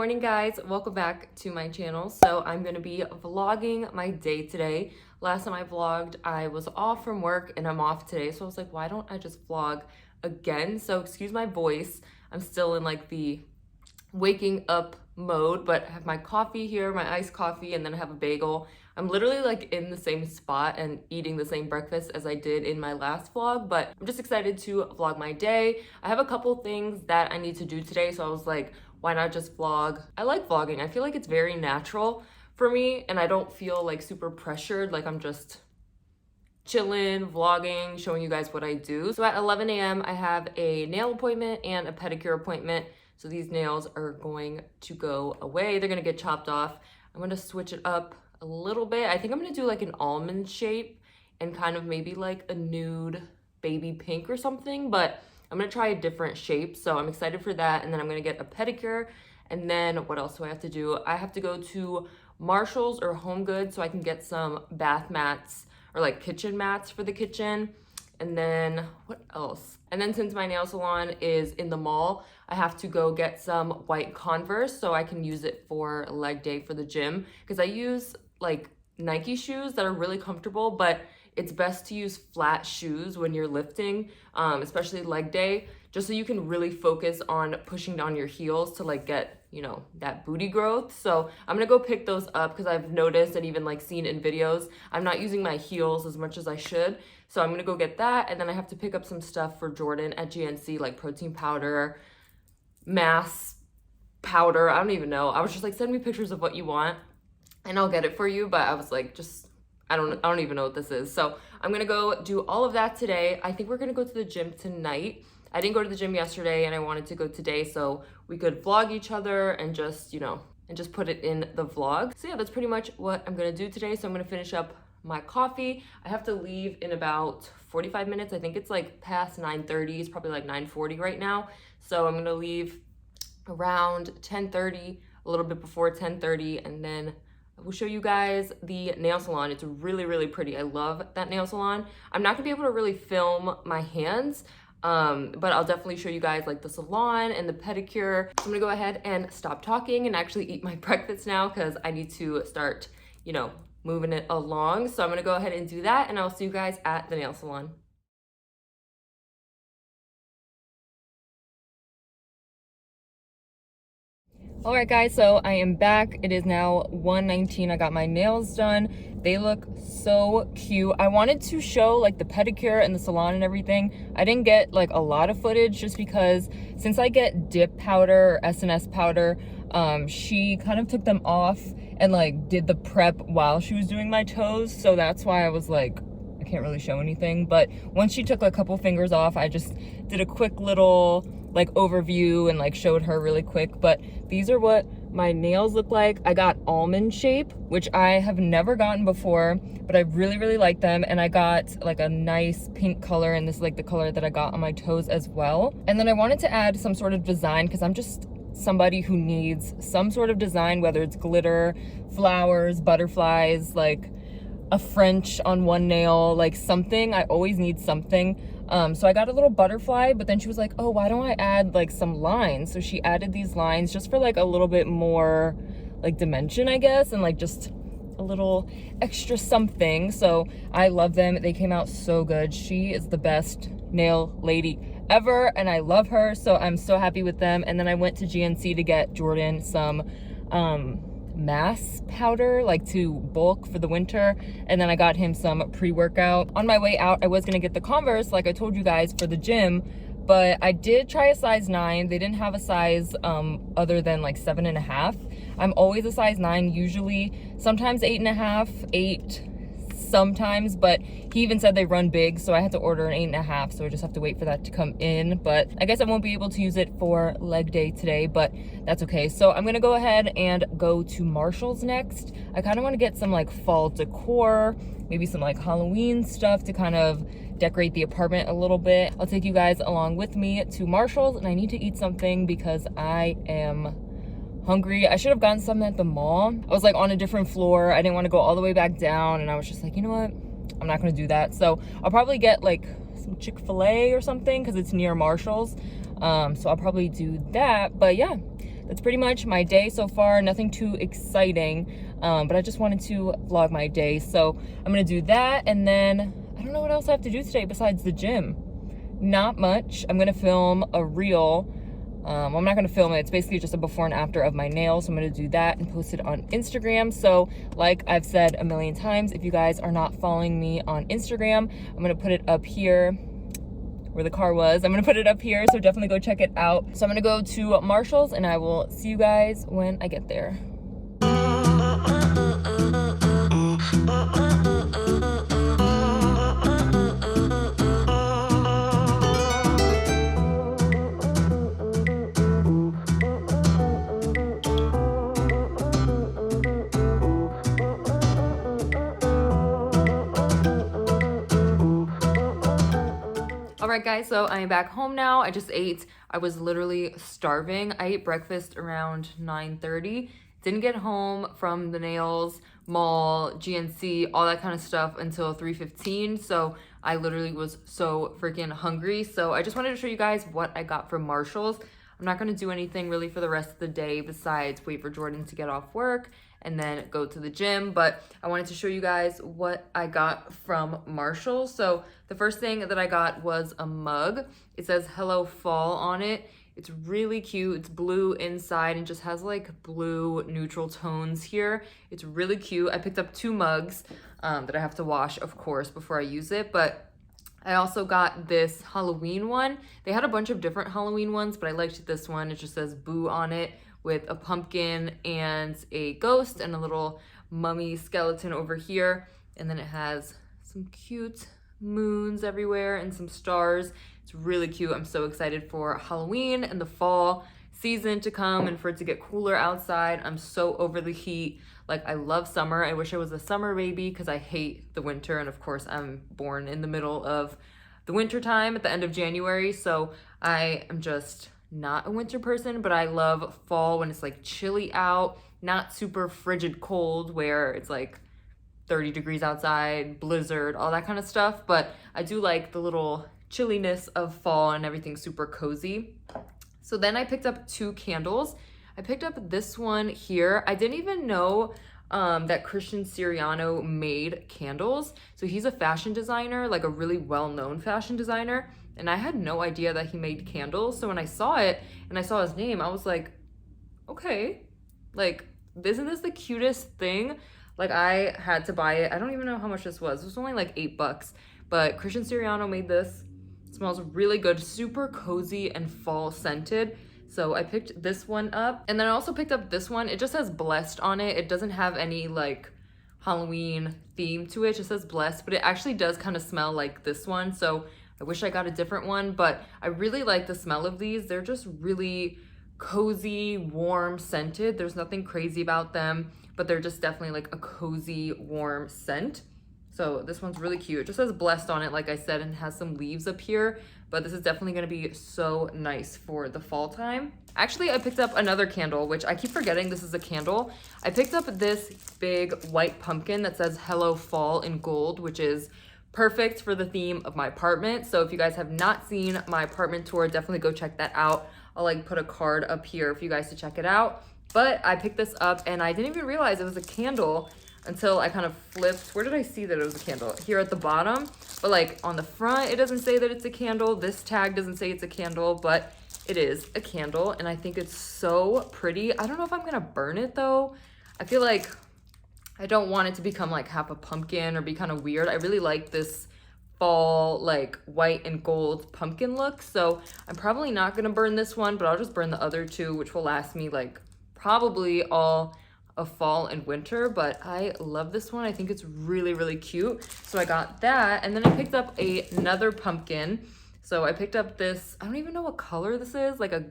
morning, guys. Welcome back to my channel. So I'm gonna be vlogging my day today. Last time I vlogged, I was off from work and I'm off today. So I was like, why don't I just vlog again? So excuse my voice. I'm still in like the waking up mode, but I have my coffee here, my iced coffee, and then I have a bagel. I'm literally like in the same spot and eating the same breakfast as I did in my last vlog, but I'm just excited to vlog my day. I have a couple things that I need to do today, so I was like, why not just vlog? I like vlogging. I feel like it's very natural for me and I don't feel like super pressured, like I'm just chilling, vlogging, showing you guys what I do. So at 11 a.m. I have a nail appointment and a pedicure appointment. So these nails are going to go away. They're gonna get chopped off. I'm gonna switch it up a little bit. I think I'm gonna do like an almond shape and kind of maybe like a nude baby pink or something, but I'm gonna try a different shape. So I'm excited for that. And then I'm gonna get a pedicure. And then what else do I have to do? I have to go to Marshall's or Home Goods so I can get some bath mats or like kitchen mats for the kitchen. And then what else? And then since my nail salon is in the mall, I have to go get some white Converse so I can use it for leg day for the gym. Because I use like Nike shoes that are really comfortable, but it's best to use flat shoes when you're lifting, especially leg day, just so you can really focus on pushing down your heels to like get, you know, that booty growth. So I'm gonna go pick those up because I've noticed and even like seen in videos, I'm not using my heels as much as I should. So I'm gonna go get that. And then I have to pick up some stuff for Jordan at GNC, like protein powder, mass powder. I don't even know. I was just like, send me pictures of what you want and I'll get it for you. But I was like, I don't even know what this is. So I'm gonna go do all of that today. I think we're gonna go to the gym tonight. I didn't go to the gym yesterday and I wanted to go today so we could vlog each other and just, you know, and just put it in the vlog. So yeah, that's pretty much what I'm gonna do today. So I'm gonna finish up my coffee. I have to leave in about 45 minutes. I think it's like past 9:30. It's probably like 9:40 right now. So I'm gonna leave around 10:30, a little bit before 10:30, and then I will show you guys the nail salon. It's really, really pretty. I love that nail salon. I'm not gonna be able to really film my hands, but I'll definitely show you guys like the salon and the pedicure. So I'm gonna go ahead and stop talking and actually eat my breakfast now because I need to start, you know, moving it along. So I'm gonna go ahead and do that and I'll see you guys at the nail salon. All right, guys, so I am back. It is now 1:19. I got my nails done. They look so cute. I wanted to show like the pedicure and the salon and everything. I didn't get like a lot of footage just because since I get dip powder or SNS powder, she kind of took them off and like did the prep while she was doing my toes. So that's why I was like, I can't really show anything. But once she took a couple fingers off, I just did a quick little like overview and like showed her really quick. But these are what my nails look like. I got almond shape, which I have never gotten before, but I really like them. And I got like a nice pink color, and this is like the color that I got on my toes as well. And then I wanted to add some sort of design because I'm just somebody who needs some sort of design, whether it's glitter, flowers, butterflies, like a French on one nail, like something. I always need something. So I got a little butterfly, but then she was like, oh, why don't I add like some lines? So she added these lines just for like a little bit more like dimension, I guess, and like just a little extra something. So I love them. They came out so good. She is the best nail lady ever and I love her. So I'm so happy with them. And then I went to GNC to get Jordan some mass powder, like to bulk for the winter, and then I got him some pre-workout. On my way out, I was gonna get the Converse like I told you guys for the gym, but I did try a size 9. They didn't have a size other than like 7.5. I'm always a size 9 usually, sometimes 8.5, 8 sometimes, but he even said they run big, so I had to order an 8.5, so I just have to wait for that to come in. But I guess I won't be able to use it for leg day today, but that's okay. So I'm gonna go ahead and go to Marshall's next. I kind of want to get some like fall decor, maybe some like Halloween stuff to kind of decorate the apartment a little bit. I'll take you guys along with me to Marshall's, and I need to eat something because I am hungry. I should have gotten something at the mall. I was like on a different floor. I didn't want to go all the way back down, and I was just like, you know what? I'm not gonna do that. So I'll probably get like some Chick-fil-A or something because it's near Marshall's. So I'll probably do that. But yeah, that's pretty much my day so far. Nothing too exciting, but I just wanted to vlog my day. So I'm gonna do that, and then I don't know what else I have to do today besides the gym. Not much. I'm gonna film a reel. I'm not gonna film it. It's basically just a before and after of my nails. So I'm gonna do that and post it on Instagram. So like I've said a million times, if you guys are not following me on Instagram, I'm gonna put it up here where the car was. I'm gonna put it up here, so definitely go check it out. So I'm gonna go to Marshall's and I will see you guys when I get there. Alright guys, so I am back home now. I just ate. I was literally starving. I ate breakfast around 9:30. Didn't get home from the nails, mall, GNC, all that kind of stuff until 3:15. So I literally was so freaking hungry. So I just wanted to show you guys what I got from Marshall's. I'm not going to do anything really for the rest of the day besides wait for Jordan to get off work and then go to the gym. But I wanted to show you guys what I got from Marshall. So the first thing that I got was a mug. It says Hello Fall on it. It's really cute. It's blue inside and just has like blue neutral tones here. It's really cute. I picked up 2 mugs that I have to wash, of course, before I use it. But I also got this Halloween one. They had a bunch of different Halloween ones, but I liked this one. It just says Boo on it with a pumpkin and a ghost and a little mummy skeleton over here. And then it has some cute moons everywhere and some stars. It's really cute. I'm so excited for Halloween and the fall season to come and for it to get cooler outside. I'm so over the heat. Like, I love summer. I wish I was a summer baby because I hate the winter. And of course, I'm born in the middle of the winter time at the end of January. So I am just not a winter person, but I love fall when it's like chilly out, not super frigid cold where it's like 30 degrees outside, blizzard, all that kind of stuff. But I do like the little chilliness of fall and everything super cozy. So then I picked up 2 candles. I picked up this one here. I didn't even know that Christian Siriano made candles. So he's a fashion designer, like a really well-known fashion designer. And I had no idea that he made candles. So when I saw it and I saw his name, I was like, okay, like, isn't this the cutest thing? Like, I had to buy it. I don't even know how much this was. It was only like $8. But Christian Siriano made this. It smells really good, super cozy and fall scented. So I picked this one up. And then I also picked up this one. It just says blessed on it. It doesn't have any like Halloween theme to it. It just says blessed, but it actually does kind of smell like this one. So I wish I got a different one, but I really like the smell of these. They're just really cozy, warm scented. There's nothing crazy about them, but they're just definitely like a cozy, warm scent. So this one's really cute. It just says blessed on it, like I said, and has some leaves up here, but this is definitely gonna be so nice for the fall time. Actually, I picked up another candle, which I keep forgetting this is a candle. I picked up this big white pumpkin that says Hello Fall in gold, which is perfect for the theme of my apartment. So if you guys have not seen my apartment tour, definitely go check that out. I'll like put a card up here for you guys to check it out. But I picked this up and I didn't even realize it was a candle until I kind of flipped. Where did I see that it was a candle? Here at the bottom. But like on the front, it doesn't say that it's a candle. This tag doesn't say it's a candle, but it is a candle. And I think it's so pretty. I don't know if I'm gonna burn it though. I feel like I don't want it to become like half a pumpkin or be kind of weird. I really like this fall like white and gold pumpkin look. So I'm probably not gonna burn this one, but I'll just burn the other 2, which will last me like probably all of fall and winter. But I love this one. I think it's really, really cute. So I got that. And then I picked up another pumpkin. So I picked up this, I don't even know what color this is, like a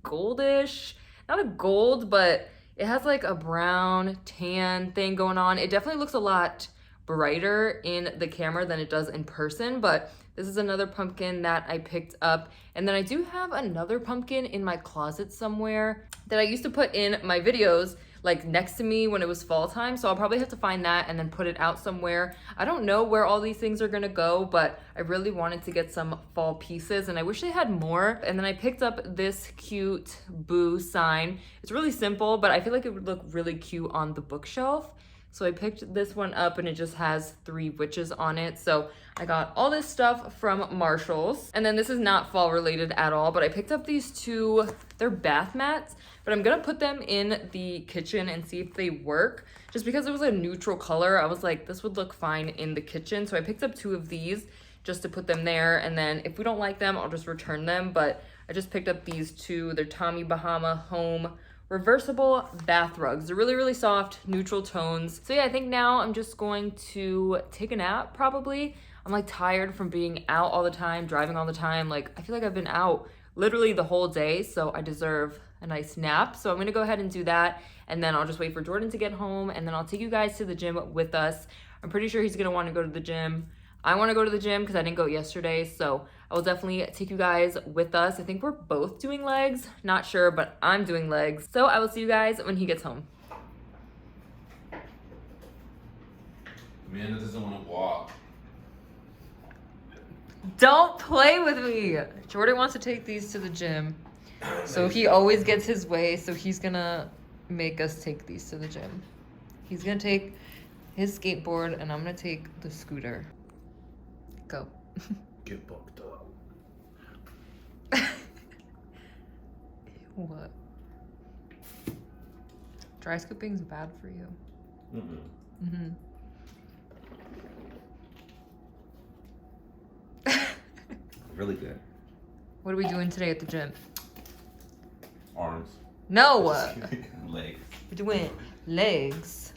goldish, not a gold, but it has like a brown tan thing going on. It definitely looks a lot brighter in the camera than it does in person, but this is another pumpkin that I picked up. And then I do have another pumpkin in my closet somewhere that I used to put in my videos like next to me when it was fall time. So I'll probably have to find that and then put it out somewhere. I don't know where all these things are gonna go, but I really wanted to get some fall pieces and I wish they had more. And then I picked up this cute boo sign. It's really simple, but I feel like it would look really cute on the bookshelf. So I picked this one up and it just has 3 witches on it. So I got all this stuff from Marshall's. And then this is not fall related at all, but I picked up these 2, they're bath mats, but I'm gonna put them in the kitchen and see if they work. Just because it was a neutral color, I was like, this would look fine in the kitchen. So I picked up 2 of these just to put them there. And then if we don't like them, I'll just return them. But I just picked up these 2, they're Tommy Bahama Home reversible bath rugs. They're really, really soft, neutral tones. So yeah, I think now I'm just going to take a nap probably. I'm like tired from being out all the time, driving all the time. Like I feel like I've been out literally the whole day, so I deserve a nice nap. So I'm gonna go ahead and do that, and then I'll just wait for Jordan to get home, and then I'll take you guys to the gym with us. I'm pretty sure he's gonna wanna go to the gym. I wanna go to the gym because I didn't go yesterday, so I will definitely take you guys with us. I think we're both doing legs, not sure, but I'm doing legs. So I will see you guys when he gets home. Amanda doesn't want to walk. Don't play with me. Jordan wants to take these to the gym. So he always gets his way, so he's gonna make us take these to the gym. He's gonna take his skateboard and I'm gonna take the scooter. Go. Get booked up. What? Dry scooping's bad for you. Really good. What are we doing today at the gym? Arms. No! Legs. We're doing legs.